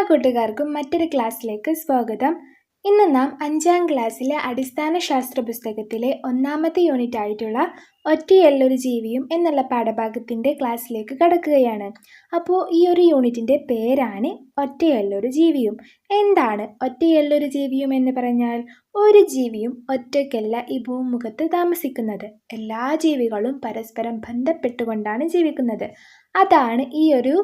കൂട്ടുകാർക്കും മറ്റൊരു ക്ലാസ്സിലേക്ക് സ്വാഗതം. ഇന്ന് നാം 5ാം ക്ലാസ്സിലെ അടിസ്ഥാന ശാസ്ത്ര പുസ്തകത്തിലെ 1ാമത്തെ യൂണിറ്റ് ആയിട്ടുള്ള ഒറ്റയല്ലൊരു ജീവിയും എന്നുള്ള പാഠഭാഗത്തിൻ്റെ ക്ലാസ്സിലേക്ക് കടക്കുകയാണ്. അപ്പോൾ ഈ ഒരു യൂണിറ്റിൻ്റെ പേരാണ് ഒറ്റയല്ലൊരു ജീവിയും. എന്താണ് ഒറ്റയല്ലൊരു ജീവിയും എന്ന് പറഞ്ഞാൽ? ഒരു ജീവിയും ഒറ്റയ്ക്കല്ല ഈ ഭൂമുഖത്ത് താമസിക്കുന്നത്. എല്ലാ ജീവികളും പരസ്പരം ബന്ധപ്പെട്ടുകൊണ്ടാണ് ജീവിക്കുന്നത്. അതാണ് ഈ ഒരു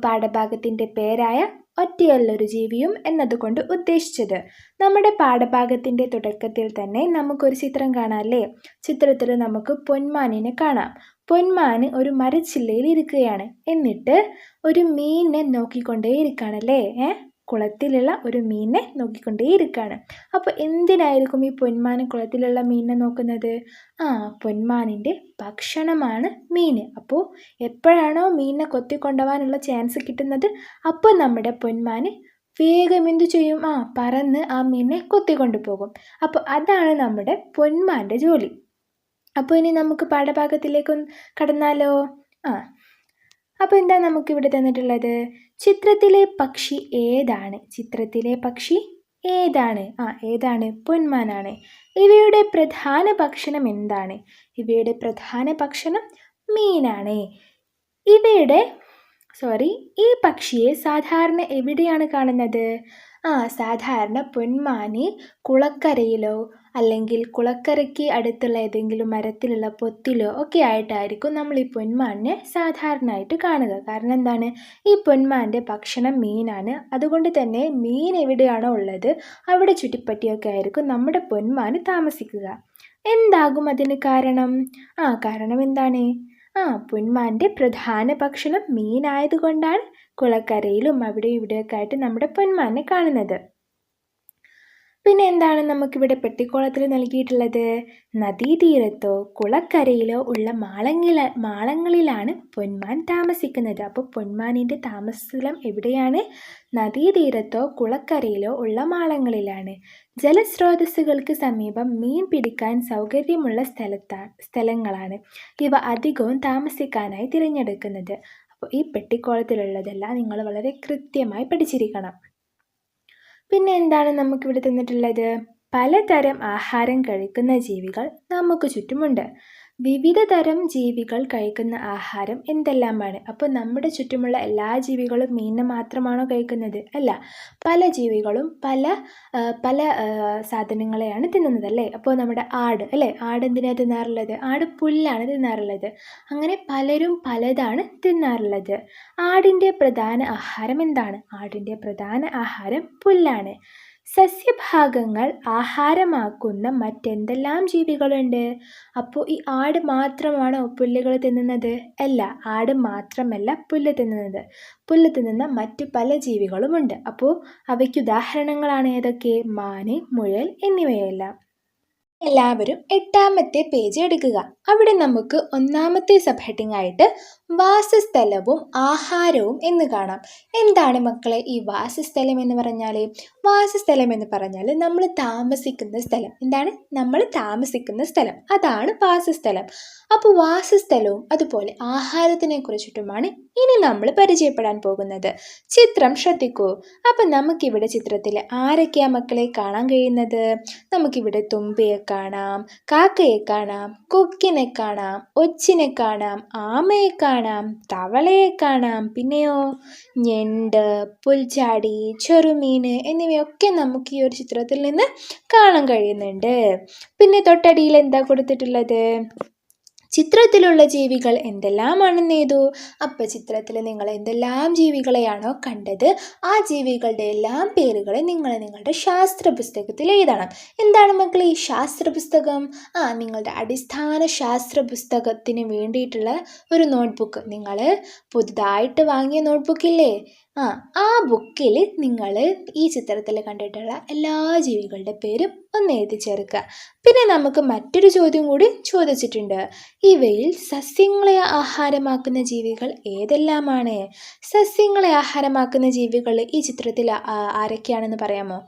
പാഠഭാഗത്തിൻ്റെ പേരായ ഒറ്റയല്ലൊരു ജീവിയും എന്നതുകൊണ്ട് ഉദ്ദേശിച്ചത്. നമ്മുടെ പാഠഭാഗത്തിൻ്റെ തുടക്കത്തിൽ തന്നെ നമുക്കൊരു ചിത്രം കാണാമല്ലേ? ചിത്രത്തിൽ നമുക്ക് പൊന്മാനിനെ കാണാം. പൊന്മാന് ഒരു മരച്ചില്ലയിൽ ഇരിക്കുകയാണ്. എന്നിട്ട് ഒരു മീനിനെ നോക്കിക്കൊണ്ടേ ഇരിക്കുകയാണല്ലേ. കുളത്തിലുള്ള ഒരു മീനിനെ നോക്കിക്കൊണ്ടേ ഇരിക്കുകയാണ്. അപ്പോൾ എന്തിനായിരിക്കും ഈ പൊന്മാന് കുളത്തിലുള്ള മീനിനെ നോക്കുന്നത്? പൊന്മാനിൻ്റെ ഭക്ഷണമാണ് മീൻ. അപ്പോൾ എപ്പോഴാണോ മീനിനെ കൊത്തിക്കൊണ്ടുപോകാനുള്ള ചാൻസ് കിട്ടുന്നത്, അപ്പോൾ നമ്മുടെ പൊന്മാന് വേഗം എന്തു ചെയ്യും? പറന്ന് ആ മീനിനെ കൊത്തിക്കൊണ്ടു പോകും. അപ്പോൾ അതാണ് നമ്മുടെ പൊന്മാൻ്റെ ജോലി. അപ്പോൾ ഇനി നമുക്ക് പാഠഭാഗത്തിലേക്ക് കടന്നാലോ? അപ്പോൾ എന്താ നമുക്കിവിടെ തന്നിട്ടുള്ളത്? ചിത്രത്തിലെ പക്ഷി ഏതാണ്? ചിത്രത്തിലെ പക്ഷി ഏതാണ്? ഏതാണ്? പൊന്മാനാണ്. ഇവയുടെ പ്രധാന ഭക്ഷണം എന്താണ്? ഇവയുടെ പ്രധാന ഭക്ഷണം മീനാണ്. ഈ പക്ഷിയെ സാധാരണ എവിടെയാണ് കാണുന്നത്? സാധാരണ പൊന്മാന് കുളക്കരയിലോ അല്ലെങ്കിൽ കുളക്കരയ്ക്ക് അടുത്തുള്ള ഏതെങ്കിലും മരത്തിലുള്ള പൊത്തിലോ ഒക്കെ ആയിട്ടായിരിക്കും നമ്മൾ ഈ പൊന്മാനിനെ സാധാരണയായിട്ട് കാണുക. കാരണം എന്താണ്? ഈ പൊന്മാൻ്റെ ഭക്ഷണം മീനാണ്. അതുകൊണ്ട് തന്നെ മീൻ എവിടെയാണോ ഉള്ളത് അവിടെ ചുറ്റിപ്പറ്റിയൊക്കെ ആയിരിക്കും നമ്മുടെ പൊന്മാന് താമസിക്കുക. എന്താകും അതിന് കാരണം? കാരണം എന്താണ്? പൊന്മാൻ്റെ പ്രധാന ഭക്ഷണം മീനായതുകൊണ്ടാണ് കുളക്കരയിലും അവിടെ ഇവിടെയൊക്കെ ആയിട്ട് നമ്മുടെ പൊന്മാനെ കാണുന്നത്. പിന്നെ എന്താണ് നമുക്കിവിടെ പെട്ടിക്കോളത്തിൽ നൽകിയിട്ടുള്ളത്? നദീതീരത്തോ കുളക്കരയിലോ ഉള്ള മാളങ്ങളിലാണ് പൊന്മാൻ താമസിക്കുന്നത്. അപ്പോൾ പൊന്മാനിൻ്റെ താമസസ്ഥലം എവിടെയാണ്? നദീതീരത്തോ കുളക്കരയിലോ ഉള്ള മാളങ്ങളിലാണ്. ജലസ്രോതസ്സുകൾക്ക് സമീപം മീൻ പിടിക്കാൻ സൗകര്യമുള്ള സ്ഥലങ്ങളാണ് ഇവ അധികവും താമസിക്കാനായി തിരഞ്ഞെടുക്കുന്നത്. അപ്പോൾ ഈ പെട്ടിക്കോളത്തിലുള്ളതെല്ലാം നിങ്ങൾ വളരെ കൃത്യമായി പഠിച്ചിരിക്കണം. പിന്നെ എന്താണ് നമുക്കിവിടെ തന്നിട്ടുള്ളത്? പലതരം ആഹാരം കഴിക്കുന്ന ജീവികൾ നമുക്ക് ചുറ്റുമുണ്ട്. വിവിധ തരം ജീവികൾ കഴിക്കുന്ന ആഹാരം എന്തെല്ലാമാണ്? അപ്പോൾ നമ്മുടെ ചുറ്റുമുള്ള എല്ലാ ജീവികളും മീനിനെ മാത്രമാണോ കഴിക്കുന്നത്? അല്ല, പല ജീവികളും പല സാധനങ്ങളെയാണ് തിന്നുന്നത് അല്ലേ? അപ്പോൾ നമ്മുടെ ആട് അല്ലേ, ആട് എന്തിനാണ് തിന്നാറുള്ളത്? ആട് പുല്ലാണ് തിന്നാറുള്ളത്. അങ്ങനെ പലരും പലതാണ് തിന്നാറുള്ളത്. ആടിൻ്റെ പ്രധാന ആഹാരം എന്താണ്? ആടിൻ്റെ പ്രധാന ആഹാരം പുല്ലാണ്. സസ്യഭാഗങ്ങൾ ആഹാരമാക്കുന്ന മറ്റെന്തെല്ലാം ജീവികളുണ്ട്? അപ്പോൾ ഈ ആട് മാത്രമാണോ പുല്ലുകൾ തിന്നുന്നത്? അല്ല, ആട് മാത്രമല്ല പുല്ല് തിന്നുന്നത്. പുല്ല് തിന്നുന്ന മറ്റു പല ജീവികളുമുണ്ട്. അപ്പോൾ അവയ്ക്ക് ഉദാഹരണങ്ങളാണ് ഏതൊക്കെ? മാന്, മുയൽ എന്നിവയെല്ലാം. എല്ലാവരും 8ാമത്തെ പേജ് എടുക്കുക. അവിടെ നമുക്ക് 1ാമത്തെ സബ് ഹെഡിങ് ആയിട്ട് വാസസ്ഥലവും ആഹാരവും എന്ന് കാണാം. എന്താണ് മക്കളെ ഈ വാസസ്ഥലം എന്ന് പറഞ്ഞാൽ? വാസസ്ഥലം എന്ന് പറഞ്ഞാൽ നമ്മൾ താമസിക്കുന്ന സ്ഥലം. എന്താണ്? നമ്മൾ താമസിക്കുന്ന സ്ഥലം, അതാണ് വാസസ്ഥലം. അപ്പോൾ വാസസ്ഥലവും അതുപോലെ ആഹാരത്തിനെ കുറിച്ചിട്ടുമാണ് ഇനി നമ്മൾ പരിചയപ്പെടാൻ പോകുന്നത്. ചിത്രം ശ്രദ്ധിക്കൂ. അപ്പം നമുക്കിവിടെ ചിത്രത്തിൽ ആരൊക്കെയാ മക്കളെ കാണാൻ കഴിയുന്നത്? നമുക്കിവിടെ തുമ്പിയെ കാണാം, കാക്കയെ കാണാം, കൊക്കിനെ കാണാം, ഒച്ചിനെ കാണാം, ആമയെ കാണാം, തവളയെ കാണാം, പിന്നെയോ ഞണ്ട്, പുൽച്ചാടി, ചെറുമീൻ എന്നിവയൊക്കെ നമുക്ക് ഈ ഒരു ചിത്രത്തിൽ നിന്ന് കാണാൻ കഴിയുന്നുണ്ട്. പിന്നെ തൊട്ടടിയിൽ എന്താ കൊടുത്തിട്ടുള്ളത്? ചിത്രത്തിലുള്ള ജീവികൾ എന്തെല്ലാമാണെന്ന് എഴുതൂ. അപ്പോൾ ചിത്രത്തിൽ നിങ്ങൾ എന്തെല്ലാം ജീവികളെയാണോ കണ്ടത് ആ ജീവികളുടെ എല്ലാം പേരുകളെ നിങ്ങൾ നിങ്ങളുടെ ശാസ്ത്ര പുസ്തകത്തിൽ എഴുതണം. എന്താണ് മക്കളെ ഈ ശാസ്ത്ര പുസ്തകം? നിങ്ങളുടെ അടിസ്ഥാന ശാസ്ത്ര പുസ്തകത്തിന് വേണ്ടിയിട്ടുള്ള ഒരു നോട്ട്ബുക്ക്. നിങ്ങൾ പുതുതായിട്ട് വാങ്ങിയ നോട്ട്ബുക്കില്ലേ, ആ ബുക്കിൽ നിങ്ങൾ ഈ ചിത്രത്തിൽ കണ്ടിട്ടുള്ള എല്ലാ ജീവികളുടെ പേരും ഒന്ന് എഴുതി ചേർക്കുക. പിന്നെ നമുക്ക് മറ്റൊരു ചോദ്യം കൂടി ചോദിച്ചിട്ടുണ്ട്. ഇവയിൽ സസ്യങ്ങളെ ആഹാരമാക്കുന്ന ജീവികൾ ഏതെല്ലാമാണ്? സസ്യങ്ങളെ ആഹാരമാക്കുന്ന ജീവികൾ ഈ ചിത്രത്തിൽ ആരൊക്കെയാണെന്ന് പറയാമോ?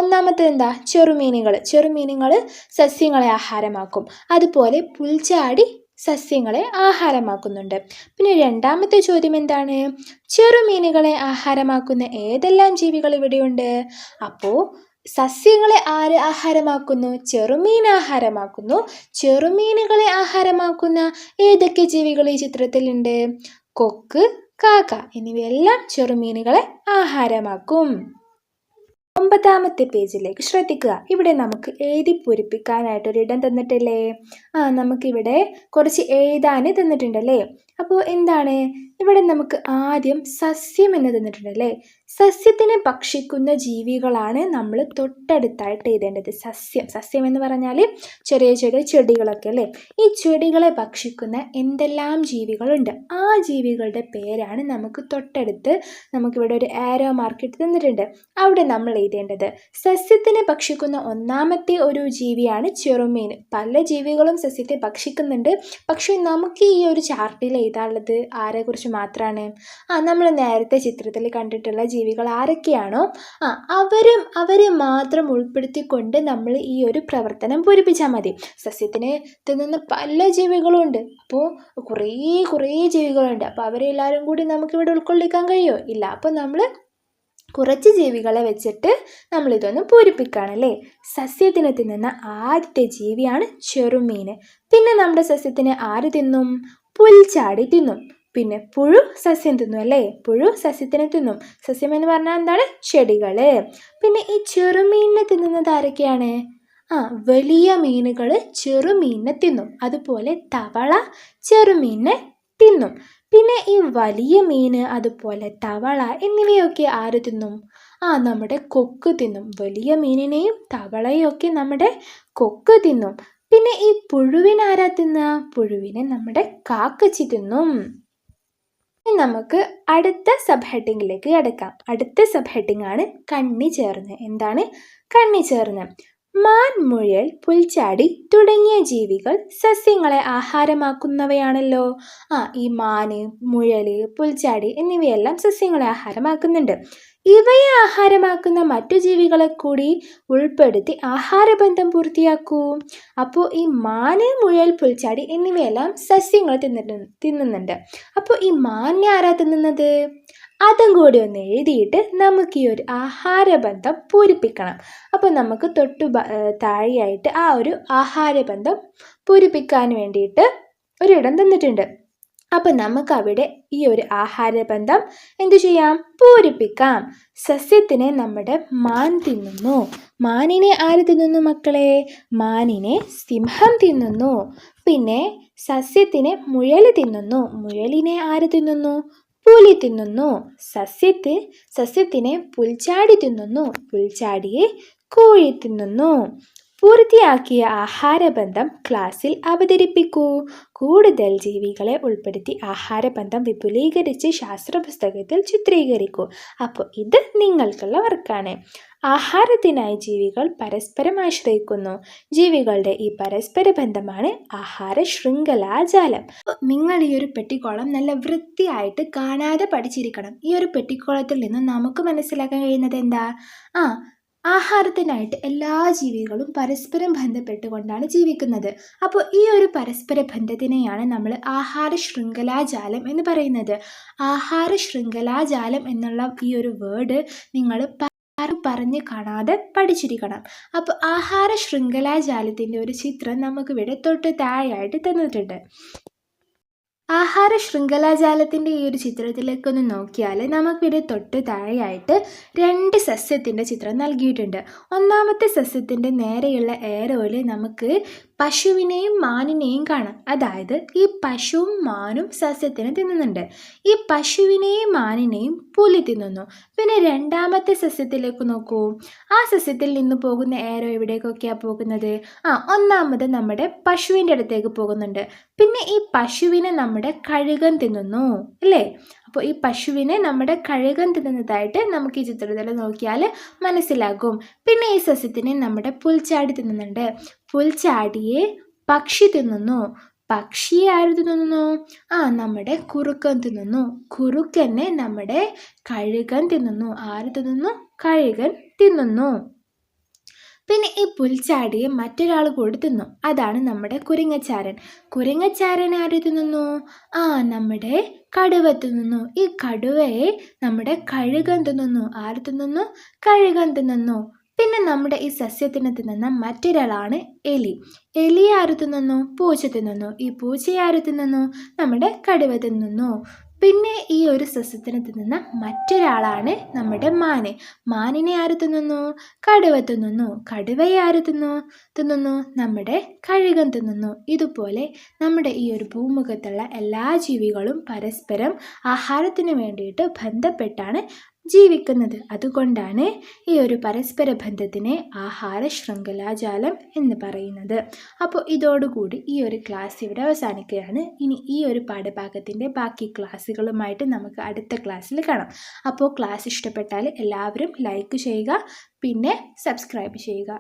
ഒന്നാമത്തെ എന്താ? ചെറുമീനുകൾ സസ്യങ്ങളെ ആഹാരമാക്കും. അതുപോലെ പുൽച്ചാടി സസ്യങ്ങളെ ആഹാരമാക്കുന്നുണ്ട്. പിന്നെ രണ്ടാമത്തെ ചോദ്യം എന്താണ്? ചെറുമീനുകളെ ആഹാരമാക്കുന്ന ഏതെല്ലാം ജീവികൾ ഇവിടെയുണ്ട്? അപ്പോൾ സസ്യങ്ങളെ ആര് ആഹാരമാക്കുന്നു? ചെറുമീൻ ആഹാരമാക്കുന്നു. ചെറുമീനുകളെ ആഹാരമാക്കുന്ന ഏതൊക്കെ ജീവികൾ ഈ ചിത്രത്തിലുണ്ട്? കൊക്ക്, കാക്ക എന്നിവയെല്ലാം ചെറുമീനുകളെ ആഹാരമാക്കും. 9-ാമത്തെ പേജിലേക്ക് ശ്രദ്ധിക്കുക. ഇവിടെ നമുക്ക് എഴുതി പൂരിപ്പിക്കാനായിട്ടൊരിടം തന്നിട്ടില്ലേ? നമുക്കിവിടെ കുറച്ച് എഴുതാൻ തന്നിട്ടുണ്ടല്ലേ? അപ്പോൾ എന്താണ് ഇവിടെ നമുക്ക് ആദ്യം സസ്യം എന്ന് തന്നിട്ടുണ്ടല്ലേ? സസ്യത്തിനെ ഭക്ഷിക്കുന്ന ജീവികളാണ് നമ്മൾ തൊട്ടടുത്തായിട്ട് എഴുതേണ്ടത്. സസ്യം എന്ന് പറഞ്ഞാൽ ചെറിയ ചെറിയ ചെടികളൊക്കെ അല്ലേ? ഈ ചെടികളെ ഭക്ഷിക്കുന്ന എന്തെല്ലാം ജീവികളുണ്ട്, ആ ജീവികളുടെ പേരാണ് നമുക്ക് തൊട്ടടുത്ത് നമുക്കിവിടെ ഒരു ആരോ മാർക്ക് ഇട്ട് തന്നിട്ടുണ്ട്. അവിടെ നമ്മൾ എഴുതേണ്ടത് സസ്യത്തിനെ ഭക്ഷിക്കുന്ന ഒന്നാമത്തെ ഒരു ജീവിയാണ് ചെറുമീൻ. പല ജീവികളും സസ്യത്തെ ഭക്ഷിക്കുന്നുണ്ട്. പക്ഷേ നമുക്ക് ഈ ഒരു ചാർട്ടിൽ എഴുതാനുള്ളത് ആരെക്കുറിച്ച് മാത്രമാണ്? നമ്മൾ നേരത്തെ ചിത്രത്തിൽ കണ്ടിട്ടുള്ള ജീവികൾ ആരൊക്കെയാണോ അവരെ മാത്രം ഉൾപ്പെടുത്തിക്കൊണ്ട് നമ്മൾ ഈ ഒരു പ്രവർത്തനം പൂരിപ്പിച്ചാൽ മതി. സസ്യത്തിനെ തിന്നുന്ന പല ജീവികളും ഉണ്ട്. അപ്പോൾ കുറേ ജീവികളുണ്ട്. അപ്പോൾ അവരെല്ലാവരും കൂടി നമുക്കിവിടെ ഉൾക്കൊള്ളിക്കാൻ കഴിയുമോ? ഇല്ല. അപ്പോൾ നമ്മൾ കുറച്ച് ജീവികളെ വെച്ചിട്ട് നമ്മളിതൊന്ന് പൂരിപ്പിക്കുകയാണല്ലേ. സസ്യത്തിനെ തിന്നുന്ന ആദ്യത്തെ ജീവിയാണ് ചെറുമീൻ. പിന്നെ നമ്മുടെ സസ്യത്തിനെ ആര് തിന്നും? പുൽച്ചാടി തിന്നും. പിന്നെ പുഴു സസ്യം തിന്നും അല്ലേ? പുഴു സസ്യത്തിനെ തിന്നും. സസ്യം എന്ന് പറഞ്ഞാൽ എന്താണ്? ചെടികൾ. പിന്നെ ഈ ചെറുമീനിനെ തിന്നുന്നത് ആരൊക്കെയാണ്? വലിയ മീനുകൾ ചെറുമീനിനെ തിന്നും. അതുപോലെ തവള ചെറുമീനിനെ തിന്നും. പിന്നെ ഈ വലിയ മീന് അതുപോലെ തവള എന്നിവയൊക്കെ ആര് തിന്നും? നമ്മുടെ കൊക്ക് തിന്നും. വലിയ മീനിനെയും തവളയും ഒക്കെ നമ്മുടെ കൊക്ക് തിന്നും. പിന്നെ ഈ പുഴുവിനെ ആരാ തിന്നുക? പുഴുവിനെ നമ്മുടെ കാക്കച്ചി തിന്നും. നമുക്ക് അടുത്ത സബ് ഹെഡിങ്ങിലേക്ക് കിടക്കാം. അടുത്ത സബ് ഹെഡിങ് ആണ് കണ്ണി ചേർന്ന്. എന്താണ് കണ്ണി ചേർന്ന്? മാൻ, മുയൽ, പുൽച്ചാടി തുടങ്ങിയ ജീവികൾ സസ്യങ്ങളെ ആഹാരമാക്കുന്നവയാണല്ലോ. ഈ മാന്, മുയൽ, പുൽച്ചാടി എന്നിവയെല്ലാം സസ്യങ്ങളെ ആഹാരമാക്കുന്നുണ്ട്. ഇവയെ ആഹാരമാക്കുന്ന മറ്റു ജീവികളെ കൂടി ഉൾപ്പെടുത്തി ആഹാരബന്ധം പൂർത്തിയാക്കൂ. അപ്പോൾ ഈ മാന്, മുയൽ, പുൽച്ചാടി എന്നിവയെല്ലാം സസ്യങ്ങൾ തിന്നുന്നുണ്ട്. അപ്പോൾ ഈ മാനിനെ ആരാ തിന്നുന്നത്? അതും കൂടി ഒന്ന് എഴുതിയിട്ട് നമുക്ക് ഈ ഒരു ആഹാരബന്ധം പൂരിപ്പിക്കണം. അപ്പോൾ നമുക്ക് താഴെയായിട്ട് ആ ഒരു ആഹാരബന്ധം പൂരിപ്പിക്കാൻ വേണ്ടിയിട്ട് ഒരിടം തന്നിട്ടുണ്ട്. അപ്പം നമുക്കവിടെ ഈ ഒരു ആഹാരബന്ധം എന്തു ചെയ്യാം? പൂരിപ്പിക്കാം. സസ്യത്തിനെ നമ്മുടെ മാൻ തിന്നുന്നു. മാനിനെ ആര് തിന്നുന്നു മക്കളെ? മാനിനെ സിംഹം തിന്നുന്നു. പിന്നെ സസ്യത്തിനെ മുയൽ തിന്നുന്നു. മുയലിനെ ആര് തിന്നുന്നു? പുലി തിന്നുന്നു. സസ്യത്തിനെ പുൽച്ചാടി തിന്നുന്നു. പുൽച്ചാടിയെ കോഴി തിന്നുന്നു. പൂർത്തിയാക്കിയ ആഹാരബന്ധം ക്ലാസ്സിൽ അവതരിപ്പിക്കൂ. കൂടുതൽ ജീവികളെ ഉൾപ്പെടുത്തി ആഹാരബന്ധം വിപുലീകരിച്ച് ശാസ്ത്രപുസ്തകത്തിൽ ചിത്രീകരിക്കൂ. അപ്പോൾ ഇത് നിങ്ങൾക്കുള്ള വർക്കാണ്. ആഹാരത്തിനായി ജീവികൾ പരസ്പരം ആശ്രയിക്കുന്നു. ജീവികളുടെ ഈ പരസ്പര ബന്ധമാണ് ആഹാര ശൃംഖലാജാലം. നിങ്ങൾ ഈ ഒരു പെട്ടിക്കോളം നല്ല വൃത്തിയായിട്ട് കാണാതെ പഠിച്ചിരിക്കണം. ഈ ഒരു പെട്ടിക്കോളത്തിൽ നിന്ന് നമുക്ക് മനസ്സിലാക്കാൻ കഴിയുന്നത് എന്താ? ആഹാരത്തിനായിട്ട് എല്ലാ ജീവികളും പരസ്പരം ബന്ധപ്പെട്ടുകൊണ്ടാണ് ജീവിക്കുന്നത്. അപ്പോൾ ഈ ഒരു പരസ്പര ബന്ധത്തിനെയാണ് നമ്മൾ ആഹാര ശൃംഖലാജാലം എന്ന് പറയുന്നത്. ആഹാര ശൃംഖലാജാലം എന്നുള്ള ഈ ഒരു വേർഡ് നിങ്ങൾ പറഞ്ഞ് കാണാതെ പഠിച്ചിരിക്കണം. അപ്പോൾ ആഹാര ശൃംഖലാജാലത്തിൻ്റെ ഒരു ചിത്രം നമുക്കിവിടെ തൊട്ട് താഴെയായിട്ട് തന്നിട്ടുണ്ട്. ആഹാര ശൃംഖലാജാലത്തിൻ്റെ ഈ ഒരു ചിത്രത്തിലേക്കൊന്ന് നോക്കിയാൽ നമുക്കിവിടെ തൊട്ട് താഴെയായിട്ട് 2 സസ്യത്തിൻ്റെ ചിത്രം നൽകിയിട്ടുണ്ട്. ഒന്നാമത്തെ സസ്യത്തിൻ്റെ നേരെയുള്ള ഏരോയിൽ നമുക്ക് പശുവിനെയും മാനിനെയും കാണാം. അതായത് ഈ പശുവും മാനും സസ്യത്തിനെ തിന്നുന്നുണ്ട്. ഈ പശുവിനെയും മാനിനെയും പുലി തിന്നുന്നു. പിന്നെ രണ്ടാമത്തെ സസ്യത്തിലേക്ക് നോക്കൂ. ആ സസ്യത്തിൽ നിന്ന് പോകുന്ന ഏരോ എവിടേക്കൊക്കെയാണ് പോകുന്നത്? ഒന്നാമത് നമ്മുടെ പശുവിൻ്റെ അടുത്തേക്ക് പോകുന്നുണ്ട്. പിന്നെ ഈ പശുവിനെ നമ്മുടെ കഴുകൻ തിന്നുന്നു അല്ലേ? അപ്പോൾ ഈ പശുവിനെ നമ്മുടെ കഴുകൻ തിന്നുന്നതായിട്ട് നമുക്ക് ഈ ചിത്രത്തിൽ നോക്കിയാൽ മനസ്സിലാകും. പിന്നെ ഈ സസ്യത്തിനെ നമ്മുടെ പുൽച്ചാടി തിന്നുന്നുണ്ട്. പുൽച്ചാടിയെ പക്ഷി തിന്നുന്നു. പക്ഷിയെ ആര് തിന്നുന്നു? നമ്മുടെ കുറുക്കൻ തിന്നുന്നു. കുറുക്കനെ നമ്മുടെ കഴുകൻ തിന്നുന്നു. ആര് തിന്നുന്നു? കഴുകൻ തിന്നുന്നു. പിന്നെ ഈ പുൽച്ചാടിയെ മറ്റൊരാൾ കൂടി തിന്നു. അതാണ് നമ്മുടെ കുരങ്ങച്ചാരൻ. കുരങ്ങച്ചാരൻ ആര് തിന്നുന്നു? നമ്മുടെ കടുവ തിന്നുന്നു. ഈ കടുവയെ നമ്മുടെ കഴുകൻ തിന്നുന്നു. ആര് തിന്നുന്നു? കഴുകൻ തിന്നുന്നു. പിന്നെ നമ്മുടെ ഈ സസ്യത്തിനെ തിന്നുന്ന മറ്റൊരാളാണ് എലി. എലി ആര് തിന്നുന്നു? പൂച്ച തിന്നുന്നു. ഈ പൂച്ചയെ ആര് തിന്നുന്നു? നമ്മുടെ കടുവ തിന്നുന്നു. പിന്നെ ഈ ഒരു സസ്യത്തിനെ തിന്നുന്ന മറ്റൊരാളാണ് നമ്മുടെ മാന്. മാനിനെ ആര് തിന്നുന്നു? കടുവ തിന്നുന്നു. കടുവയെ ആര് തിന്നുന്നു? നമ്മുടെ കഴുകൻ തിന്നുന്നു. ഇതുപോലെ നമ്മുടെ ഈ ഒരു ഭൂമുഖത്തുള്ള എല്ലാ ജീവികളും പരസ്പരം ആഹാരത്തിന് വേണ്ടിയിട്ട് ബന്ധപ്പെട്ടാണ് ജീവിക്കുന്നത്. അതുകൊണ്ടാണ് ഈ ഒരു പരസ്പര ബന്ധത്തിനെ ആഹാര ശൃംഖലാജാലം എന്ന് പറയുന്നത്. അപ്പോൾ ഇതോടുകൂടി ഈ ഒരു ക്ലാസ് ഇവിടെ അവസാനിക്കുകയാണ്. ഇനി ഈ ഒരു പാഠഭാഗത്തിൻ്റെ ബാക്കി ക്ലാസ്സുകളുമായിട്ട് നമുക്ക് അടുത്ത ക്ലാസ്സിൽ കാണാം. അപ്പോൾ ക്ലാസ് ഇഷ്ടപ്പെട്ടാൽ എല്ലാവരും ലൈക്ക് ചെയ്യുക, പിന്നെ സബ്സ്ക്രൈബ് ചെയ്യുക.